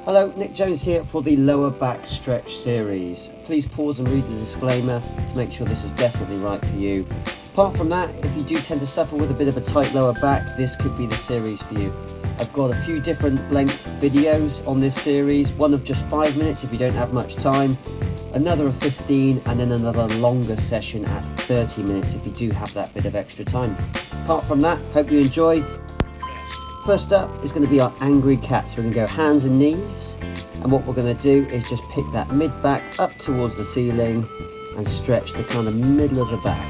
Hello, Nick Jones here for the lower back stretch series. Please pause and read the disclaimer to make sure this is definitely right for you. Apart from that, if you do tend to suffer with a bit of a tight lower back, this could be the series for you. I've got a few different length videos on this series, one of just 5 minutes if you don't have much time, another of 15, and then another longer session at 30 minutes if you do have that bit of extra time. Apart from that, hope you enjoy. First up is going to be our angry cat. So we're going to go hands and knees, and what we're going to do is just pick that mid back up towards the ceiling and stretch the kind of middle of the back.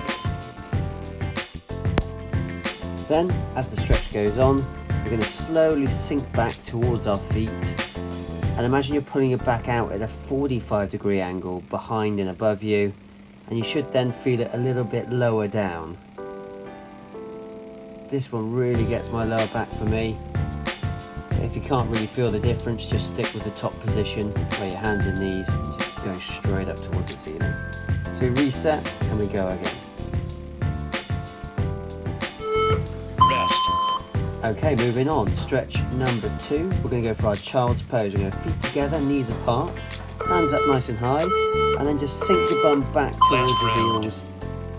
Then, as the stretch goes on, we're going to slowly sink back towards our feet, and imagine you're pulling your back out at a 45-degree angle behind and above you, and you should then feel it a little bit lower down. This one really gets my lower back for me. If you can't really feel the difference, just stick with the top position where your hands and knees just going straight up towards the ceiling. So we reset and we go again. Rest. Okay, moving on. Stretch number 2. We're going to go for our child's pose. We're going to feet together, knees apart, hands up nice and high, and then just sink your bum back towards your heels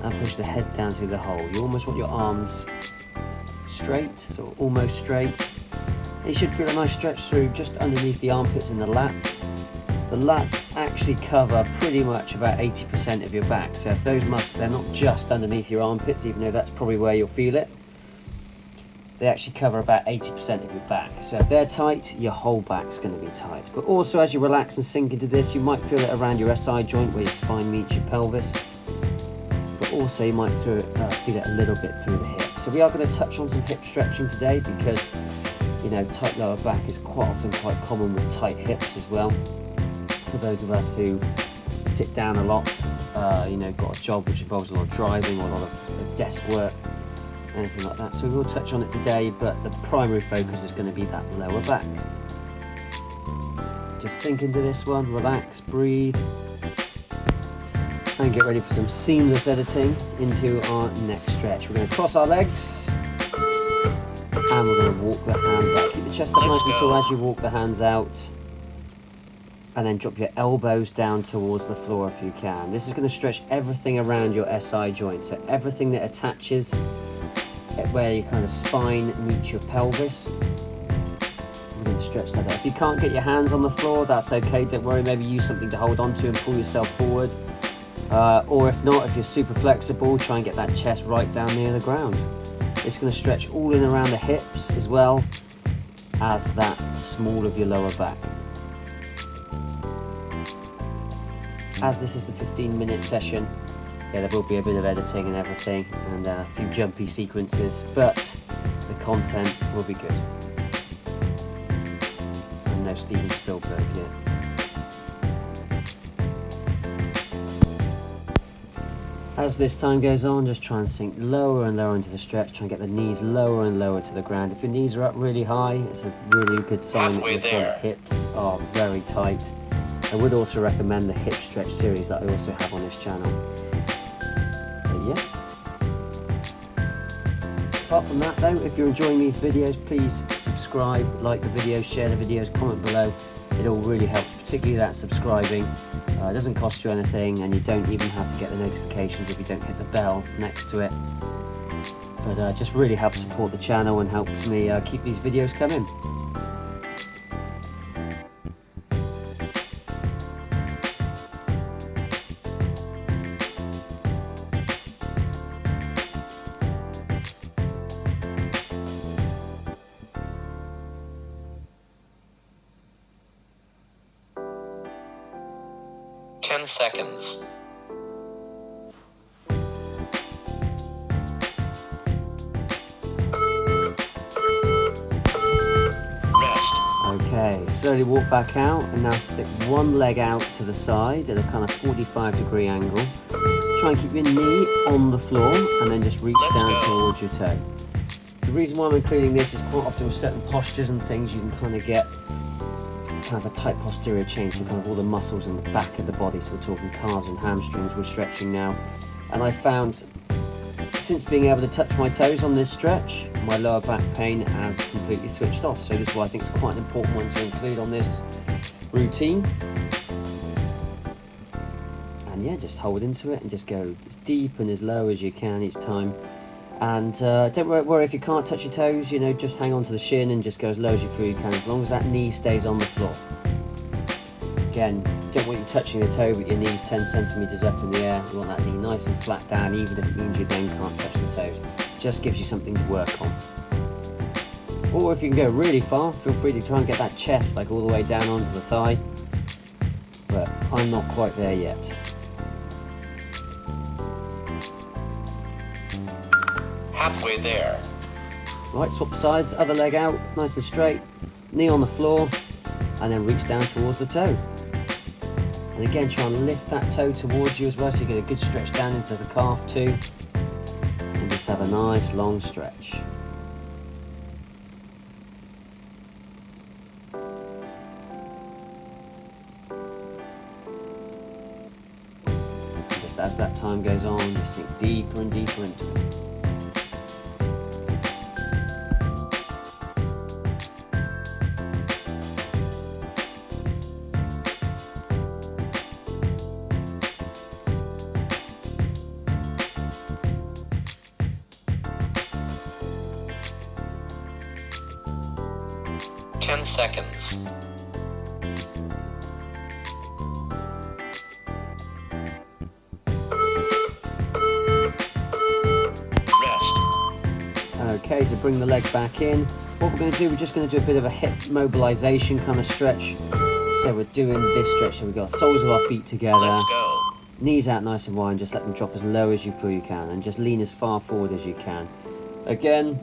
and push the head down through the hole. You almost want your arms straight, so almost straight. And you should feel a nice stretch through just underneath the armpits and the lats. The lats actually cover pretty much about 80% of your back, so if those muscles, they're not just underneath your armpits, even though that's probably where you'll feel it. They actually cover about 80% of your back, so if they're tight, your whole back's going to be tight. But also, as you relax and sink into this, you might feel it around your SI joint where your spine meets your pelvis, but also you might feel it a little bit through the hips. So we are going to touch on some hip stretching today because, you know, tight lower back is quite often quite common with tight hips as well. For those of us who sit down a lot, you know, got a job which involves a lot of driving or a lot of desk work, anything like that. So we will touch on it today, but the primary focus is going to be that lower back. Just sink into this one, relax, breathe, and get ready for some seamless editing into our next stretch. We're going to cross our legs and we're going to walk the hands out. Keep the chest up nice and tall as you walk the hands out, and then drop your elbows down towards the floor if you can. This is going to stretch everything around your SI joint, so everything that attaches where your kind of spine meets your pelvis. We're going to stretch that out. If you can't get your hands on the floor, that's okay, don't worry, maybe use something to hold on to and pull yourself forward. Or if not, if you're super flexible, try and get that chest right down near the ground. It's going to stretch all in around the hips as well as that small of your lower back. As this is the 15-minute session, yeah, there will be a bit of editing and everything and a few jumpy sequences, but the content will be good. And no Steven Spielberg yet. As this time goes on, just try and sink lower and lower into the stretch. Try and get the knees lower and lower to the ground. If your knees are up really high, it's a really good sign that your front hips are very tight. I would also recommend the hip stretch series that I also have on this channel. But yeah. Apart from that though, if you're enjoying these videos, please subscribe, like the videos, share the videos, comment below. It all really helps, particularly that subscribing. It doesn't cost you anything, and you don't even have to get the notifications if you don't hit the bell next to it. But just really helps support the channel and helps me keep these videos coming. Seconds. Rest. Okay, slowly walk back out and now stick one leg out to the side at a kind of 45-degree angle. Try and keep your knee on the floor and then just reach down towards your toe. The reason why I'm including this is quite often with certain postures and things you can kind of get kind of a tight posterior chain, so kind of all the muscles in the back of the body, so we're talking calves and hamstrings we're stretching now. And I found since being able to touch my toes on this stretch, my lower back pain has completely switched off. So this is why I think it's quite an important one to include on this routine. And yeah, just hold into it and just go as deep and as low as you can each time. And don't worry if you can't touch your toes, you know, just hang on to the shin and just go as low as you feel you can, as long as that knee stays on the floor. Again, don't want you touching the toe, but your knee's 10 centimeters up in the air. You want that knee nice and flat down, even if it means you then can't touch the toes. Just gives you something to work on. Or if you can go really far, feel free to try and get that chest like all the way down onto the thigh. But I'm not quite there yet. Halfway there. Right, swap the sides, other leg out, nice and straight, knee on the floor, and then reach down towards the toe. And again, try and lift that toe towards you as well, so you get a good stretch down into the calf too. And just have a nice long stretch. And just as that time goes on, just sink deeper and deeper into it. Seconds. Rest. Okay, so bring the leg back in. What we're going to do, we're just going to do a bit of a hip mobilization kind of stretch. So we're doing this stretch, so we've got soles of our feet together. Let's go. Knees out nice and wide, just let them drop as low as you feel you can, and just lean as far forward as you can. Again,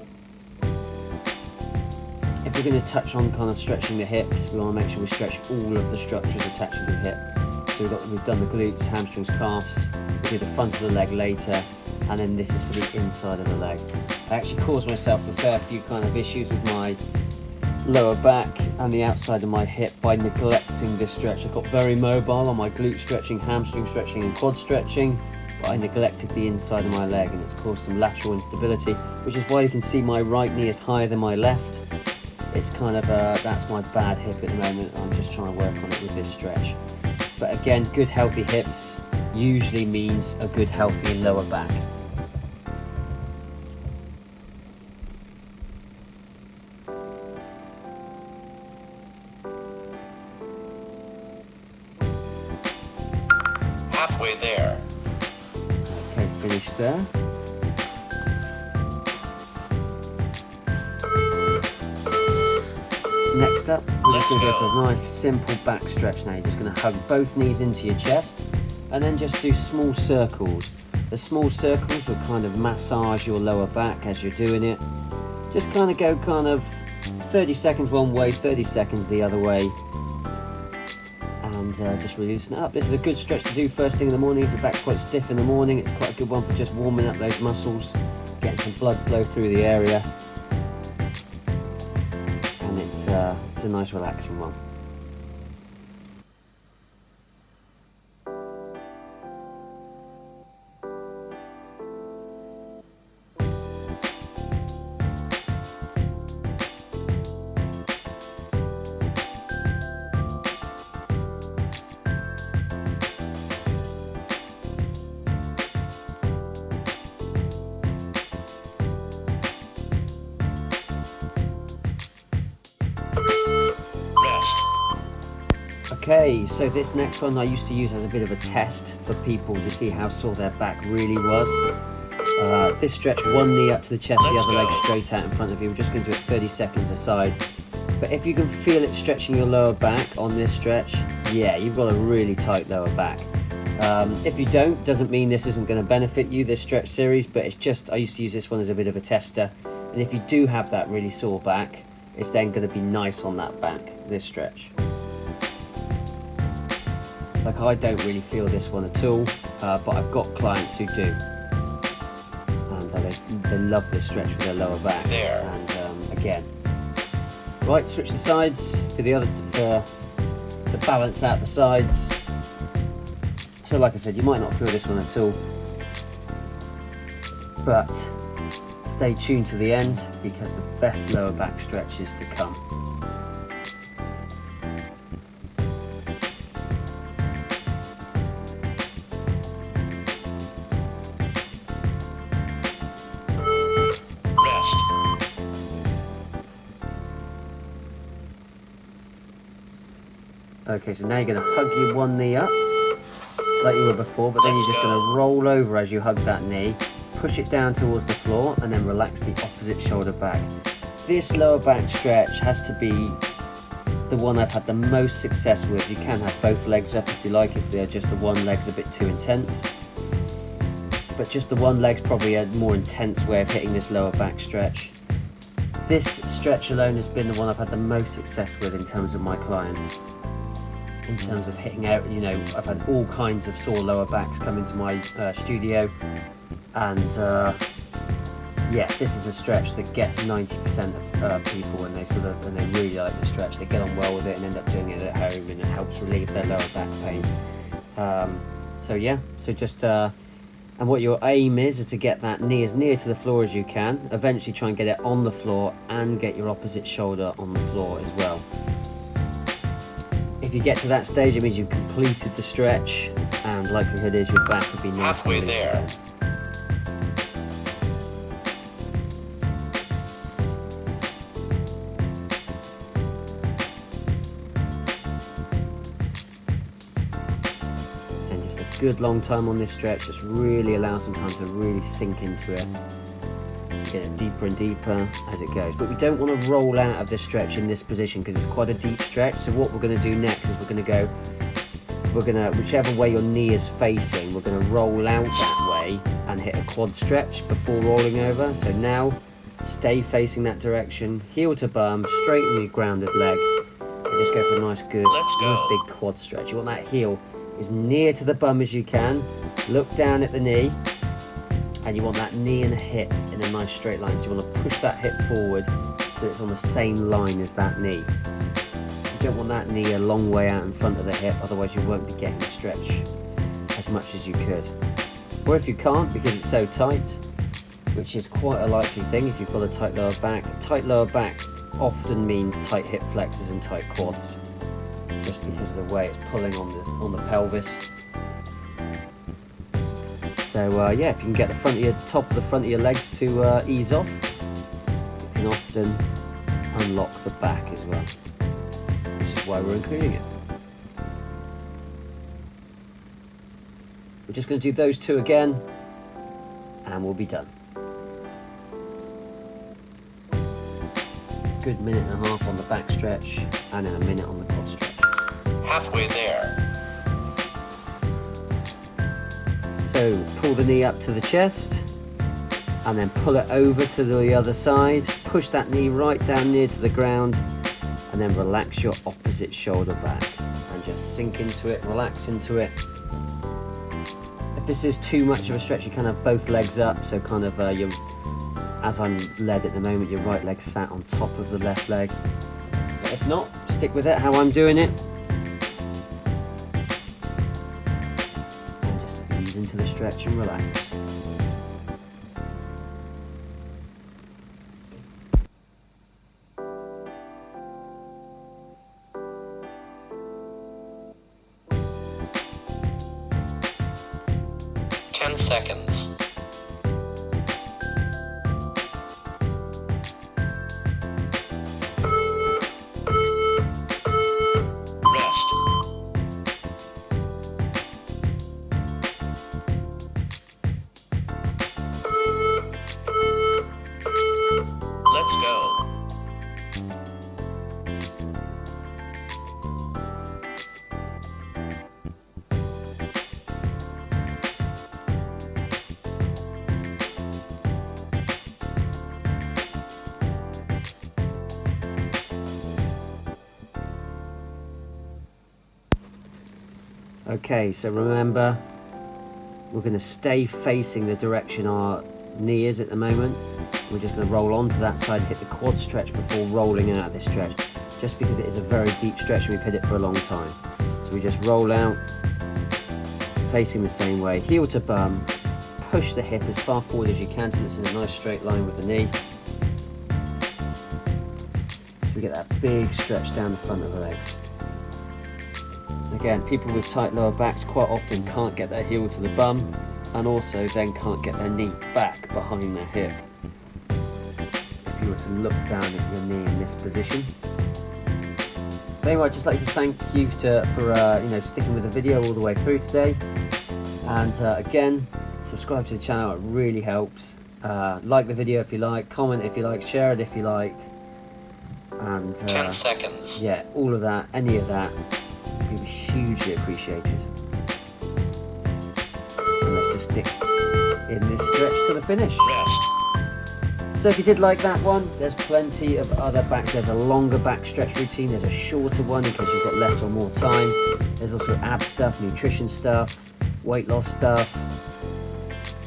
if we're going to touch on kind of stretching the hips, we want to make sure we stretch all of the structures attached to the hip. So we've done the glutes, hamstrings, calves. We'll do the front of the leg later, and then this is for the inside of the leg. I actually caused myself a fair few kind of issues with my lower back and the outside of my hip by neglecting this stretch. I got very mobile on my glute stretching, hamstring stretching and quad stretching, but I neglected the inside of my leg, and it's caused some lateral instability, which is why you can see my right knee is higher than my left. It's kind of that's my bad hip at the moment. I'm just trying to work on it with this stretch. But again, good healthy hips usually means a good healthy lower back. Halfway there. Okay, finished there. Next up, we're just going to go for a nice simple back stretch now. You're just going to hug both knees into your chest and then just do small circles. The small circles will kind of massage your lower back as you're doing it. Just kind of go 30 seconds one way, 30 seconds the other way. And just releasing it up. This is a good stretch to do first thing in the morning. If your back's quite stiff in the morning, it's quite a good one for just warming up those muscles, getting some blood flow through the area. And it's a nice relaxing one. Okay, so this next one I used to use as a bit of a test for people to see how sore their back really was. This stretch, one knee up to the chest, the other leg straight out in front of you. We're just going to do it 30 seconds aside. But if you can feel it stretching your lower back on this stretch, yeah, you've got a really tight lower back. If you don't, doesn't mean this isn't going to benefit you, this stretch series, but it's just, I used to use this one as a bit of a tester. And if you do have that really sore back, it's then going to be nice on that back, this stretch. Like, I don't really feel this one at all, but I've got clients who do. And they love this stretch for their lower back. There. And again, right, switch the sides for the other, to balance out the sides. So like I said, you might not feel this one at all, but stay tuned to the end because the best lower back stretch is to come. Okay, so now you're going to hug your one knee up like you were before, but then you're just going to roll over as you hug that knee, push it down towards the floor, and then relax the opposite shoulder back. This lower back stretch has to be the one I've had the most success with. You can have both legs up if you like, if they're just the one leg's a bit too intense. But just the one leg's probably a more intense way of hitting this lower back stretch. This stretch alone has been the one I've had the most success with in terms of my clients. In terms of hitting out, you know, I've had all kinds of sore lower backs come into my studio, and yeah, this is a stretch that gets 90% of people when they really like the stretch. They get on well with it and end up doing it at home, and it helps relieve their lower back pain. So yeah, so just and what your aim is to get that knee as near to the floor as you can. Eventually try and get it on the floor and get your opposite shoulder on the floor as well. If you get to that stage, it means you've completed the stretch, and likelihood is your back will be nice Halfway and loose there. again. And just a good long time on this stretch, just really allow some time to really sink into it. Get it deeper and deeper as it goes, but we don't want to roll out of this stretch in this position because it's quite a deep stretch. So what we're going to do next is we're going to whichever way your knee is facing, we're going to roll out that way and hit a quad stretch before rolling over. So now stay facing that direction, heel to bum, straighten your grounded leg, and just go for a nice good Let's go. nice big quad stretch. You want that heel as near to the bum as you can, look down at the knee, and you want that knee and hip in a nice straight line. So you want to push that hip forward so it's on the same line as that knee. You don't want that knee a long way out in front of the hip, otherwise you won't be getting the stretch as much as you could. Or if you can't because it's so tight, which is quite a likely thing if you've got a tight lower back often means tight hip flexors and tight quads, just because of the way it's pulling on the pelvis. So yeah, if you can get the top of the front of your legs to ease off, you can often unlock the back as well, which is why we're including it. We're just going to do those two again, and we'll be done. Good minute and a half on the back stretch, and then a minute on the quad stretch. Halfway there. So pull the knee up to the chest, and then pull it over to the other side. Push that knee right down near to the ground, and then relax your opposite shoulder back. And just sink into it, relax into it. If this is too much of a stretch, you can have both legs up. So kind of, as I'm led at the moment, your right leg sat on top of the left leg. But if not, stick with it how I'm doing it. Into the stretch and relax. Ten seconds. Rest. Let's go. Okay, so remember, we're going to stay facing the direction our knee is at the moment. We're just going to roll onto that side, hit the quad stretch before rolling out of this stretch, just because it is a very deep stretch and we've hit it for a long time. So we just roll out, facing the same way, heel to bum, push the hip as far forward as you can till it's in a nice straight line with the knee. So we get that big stretch down the front of the legs. Again, people with tight lower backs quite often can't get their heel to the bum, and also then can't get their knee back behind their hip. If you were to look down at your knee in this position, But anyway, I'd just like to thank you for sticking with the video all the way through today. And again, subscribe to the channel, it really helps. Like the video if you like, comment if you like, share it if you like. And 10 seconds. yeah, all of that, any of that, would be hugely appreciated. And let's just stick in this stretch to the finish. Rest. So if you did like that one, there's plenty of other back. There's a longer back stretch routine, there's a shorter one in case you've got less or more time. There's also ab stuff, nutrition stuff, weight loss stuff.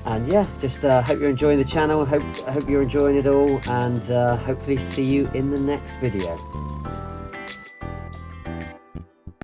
And yeah, just hope you're enjoying the channel. I hope you're enjoying it all, and hopefully see you in the next video.